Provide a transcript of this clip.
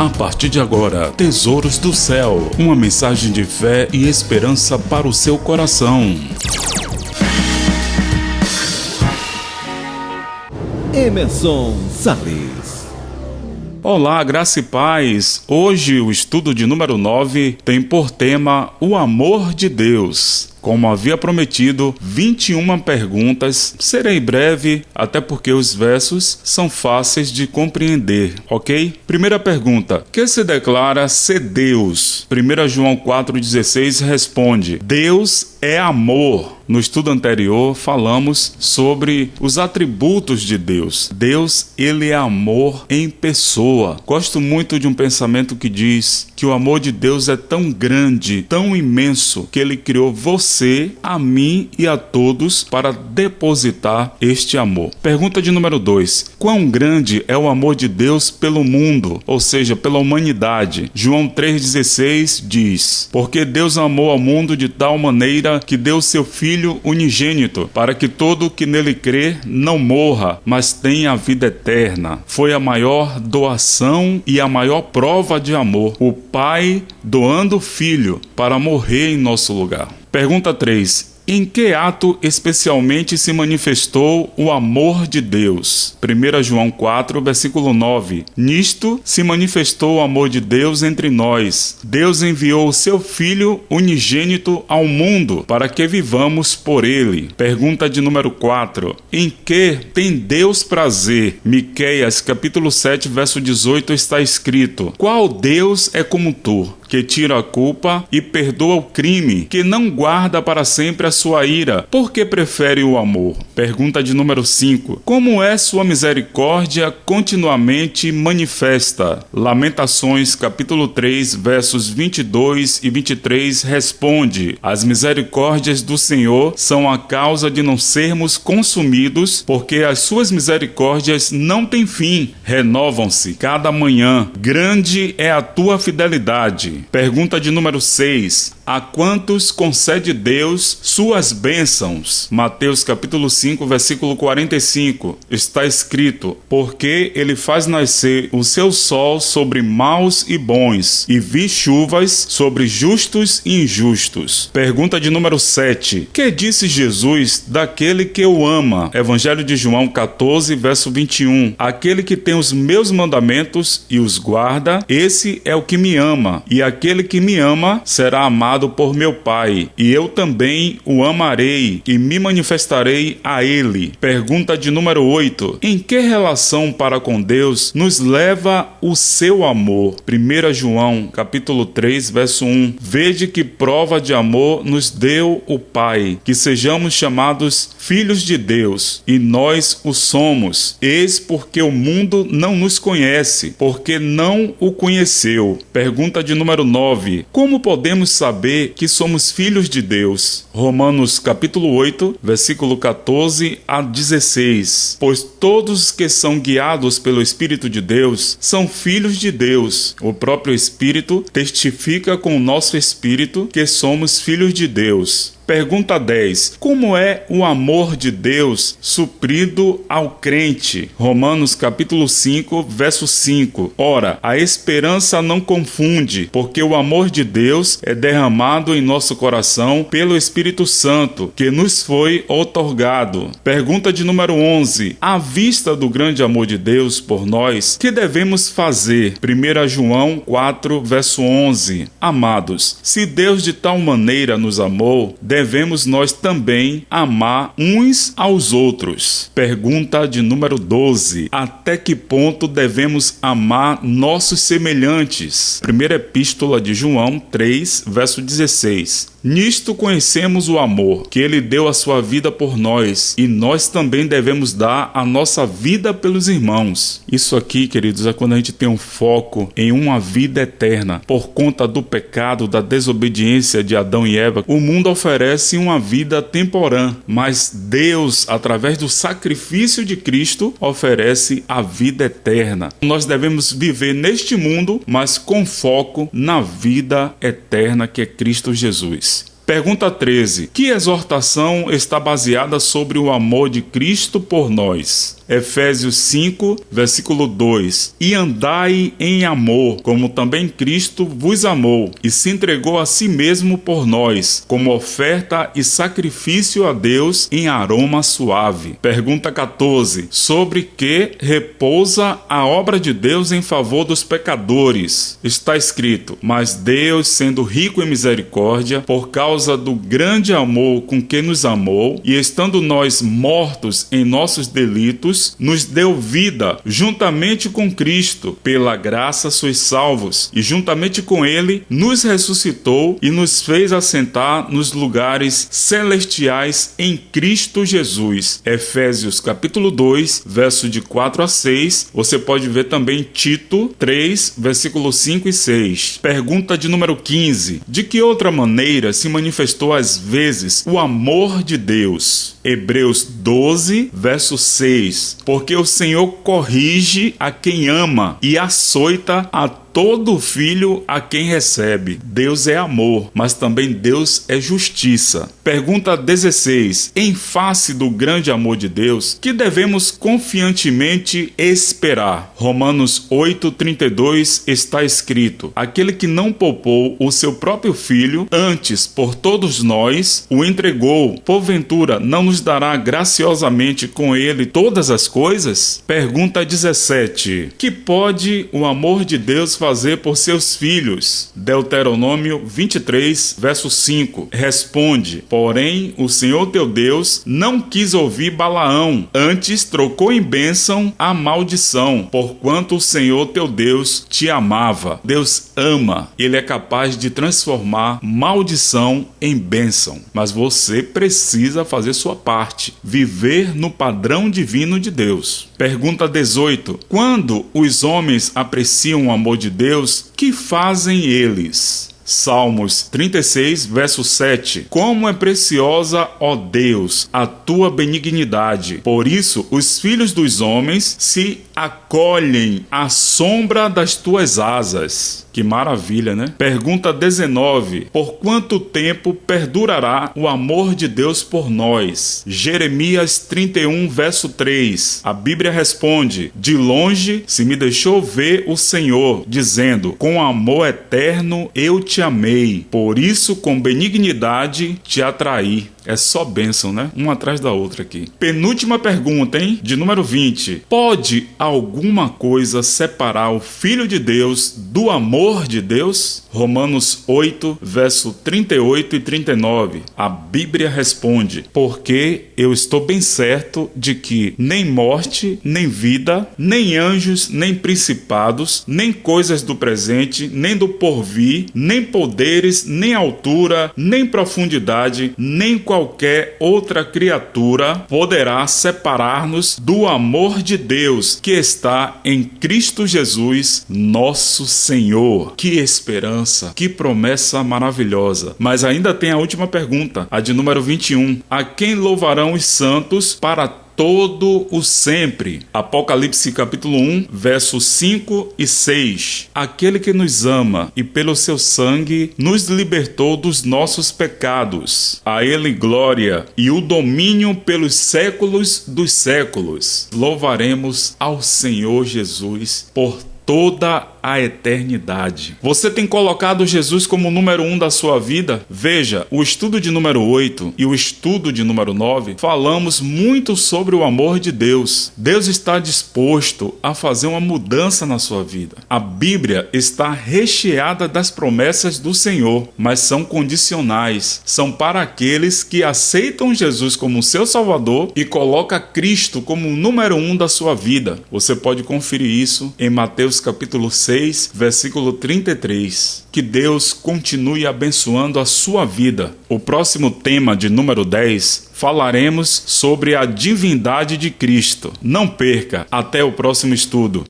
A partir de agora, Tesouros do Céu, uma mensagem de fé e esperança para o seu coração. Emerson Salles. Olá, graça e paz. Hoje o estudo de número 9 tem por tema o amor de Deus. Como havia prometido, 21 perguntas. Serei breve, até porque os versos são fáceis de compreender, ok? Primeira pergunta: que se declara ser Deus? 1 João 4,16 responde: Deus é amor. No estudo anterior, falamos sobre os atributos de Deus. Deus, ele é amor em pessoa. Gosto muito de um pensamento que diz que o amor de Deus é tão grande, tão imenso, que ele criou você, a mim e a todos para depositar este amor. Pergunta de número 2. Quão grande é o amor de Deus pelo mundo, ou seja, pela humanidade? João 3,16 diz: porque Deus amou ao mundo de tal maneira que deu seu Filho unigênito, para que todo o que nele crê não morra, mas tenha a vida eterna. Foi a maior doação e a maior prova de amor, o Pai doando o Filho para morrer em nosso lugar. Pergunta 3. Em que ato especialmente se manifestou o amor de Deus? 1 João 4, versículo 9. Nisto se manifestou o amor de Deus entre nós. Deus enviou o seu Filho unigênito ao mundo para que vivamos por ele. Pergunta de número 4. Em que tem Deus prazer? Miqueias, capítulo 7, verso 18 está escrito: qual Deus é como tu, que tira a culpa e perdoa o crime, que não guarda para sempre a sua ira, porque prefere o amor? Pergunta de número 5. Como é sua misericórdia continuamente manifesta? Lamentações, capítulo 3, versos 22 e 23 responde: as misericórdias do Senhor são a causa de não sermos consumidos, porque as suas misericórdias não têm fim, renovam-se cada manhã. Grande é a tua fidelidade. Pergunta de número 6. A quantos concede Deus suas bênçãos? Mateus capítulo 5, versículo 45. Está escrito: porque ele faz nascer o seu sol sobre maus e bons, e vi chuvas sobre justos e injustos. Pergunta de número 7. Que disse Jesus daquele que o ama? Evangelho de João 14, verso 21. Aquele que tem os meus mandamentos e os guarda, esse é o que me ama, e aquele que me ama será amado por meu Pai, e eu também o amarei e me manifestarei a ele. Pergunta de número 8. Em que relação para com Deus nos leva o seu amor? 1 João capítulo 3, verso 1. Vede que prova de amor nos deu o Pai, que sejamos chamados filhos de Deus, e nós o somos. Eis porque o mundo não nos conhece, porque não o conheceu. Pergunta de número 9. Como podemos saber que somos filhos de Deus? Romanos capítulo 8, versículo 14 a 16. Pois todos os que são guiados pelo Espírito de Deus são filhos de Deus. O próprio Espírito testifica com o nosso espírito que somos filhos de Deus. Pergunta 10. Como é o amor de Deus suprido ao crente? Romanos capítulo 5, verso 5. Ora, a esperança não confunde, porque o amor de Deus é derramado em nosso coração pelo Espírito Santo, que nos foi outorgado. Pergunta de número 11. À vista do grande amor de Deus por nós, que devemos fazer? 1 João 4, verso 11. Amados, se Deus de tal maneira nos amou, devemos nós também amar uns aos outros. Pergunta de número 12. Até que ponto devemos amar nossos semelhantes? Primeira Epístola de João 3, verso 16. Nisto conhecemos o amor, que ele deu a sua vida por nós, e nós também devemos dar a nossa vida pelos irmãos. Isso aqui, queridos, é quando a gente tem um foco em uma vida eterna. Por conta do pecado, da desobediência de Adão e Eva, o mundo oferece uma vida temporã, mas Deus, através do sacrifício de Cristo, oferece a vida eterna. Nós devemos viver neste mundo, mas com foco na vida eterna que é Cristo Jesus. Pergunta 13. Que exortação está baseada sobre o amor de Cristo por nós? Efésios 5, versículo 2. E andai em amor, como também Cristo vos amou, e se entregou a si mesmo por nós, como oferta e sacrifício a Deus em aroma suave. Pergunta 14. Sobre que repousa a obra de Deus em favor dos pecadores? Está escrito: mas Deus, sendo rico em misericórdia, por causa do grande amor com que nos amou, e estando nós mortos em nossos delitos, nos deu vida juntamente com Cristo. Pela graça sois salvos, e juntamente com Ele nos ressuscitou e nos fez assentar nos lugares celestiais em Cristo Jesus. Efésios capítulo 2, verso de 4 a 6. Você pode ver também Tito 3, versículos 5 e 6. Pergunta de número 15. De que outra maneira se manifestou às vezes o amor de Deus? Hebreus 12, verso 6. Porque o Senhor corrige a quem ama e açoita a todo filho a quem recebe. Deus é amor, mas também Deus é justiça. Pergunta 16. Em face do grande amor de Deus, que devemos confiantemente esperar? Romanos 8:32 está escrito: aquele que não poupou o seu próprio filho, antes por todos nós o entregou, porventura não nos dará graciosamente com ele todas as coisas? Pergunta 17. Que pode o amor de Deus fazer por seus filhos? Deuteronômio 23, verso 5. Responde: porém, o Senhor teu Deus não quis ouvir Balaão, antes trocou em bênção a maldição, porquanto o Senhor teu Deus te amava. Deus ama, Ele é capaz de transformar maldição em bênção, mas você precisa fazer sua parte, viver no padrão divino de Deus. Pergunta 18. Quando os homens apreciam o amor de Deus, que fazem eles? Salmos 36, verso 7. Como é preciosa, ó Deus, a tua benignidade. Por isso, os filhos dos homens se acolhem à sombra das tuas asas. Que maravilha, né? Pergunta 19. Por quanto tempo perdurará o amor de Deus por nós? Jeremias 31, verso 3. A Bíblia responde: de longe se me deixou ver o Senhor, dizendo: com amor eterno eu te amei, por isso com benignidade te atraí. É só bênção, né? Uma atrás da outra aqui. Penúltima pergunta, hein? De número 20. Pode alguma coisa separar o Filho de Deus do amor de Deus? Romanos 8, verso 38 e 39. A Bíblia responde: porque eu estou bem certo de que nem morte, nem vida, nem anjos, nem principados, nem coisas do presente, nem do porvir, nem poderes, nem altura, nem profundidade, nem qualquer outra criatura poderá separar-nos do amor de Deus que está em Cristo Jesus, nosso Senhor. Que esperança, que promessa maravilhosa. Mas ainda tem a última pergunta, a de número 21. A quem louvarão os santos para todo o sempre? Apocalipse capítulo 1, versos 5 e 6. Aquele que nos ama e pelo seu sangue nos libertou dos nossos pecados. A ele glória e o domínio pelos séculos dos séculos. Louvaremos ao Senhor Jesus por toda a eternidade. Você tem colocado Jesus como o número 1 da sua vida? Veja, o estudo de número 8 e o estudo de número 9 falamos muito sobre o amor de Deus. Deus está disposto a fazer uma mudança na sua vida. A Bíblia está recheada das promessas do Senhor, mas são condicionais. São para aqueles que aceitam Jesus como seu Salvador e coloca Cristo como o número 1 da sua vida. Você pode conferir isso em Mateus capítulo 6, versículo 33. Que Deus continue abençoando a sua vida. O próximo tema, de número 10, falaremos sobre a divindade de Cristo. Não perca, até o próximo estudo.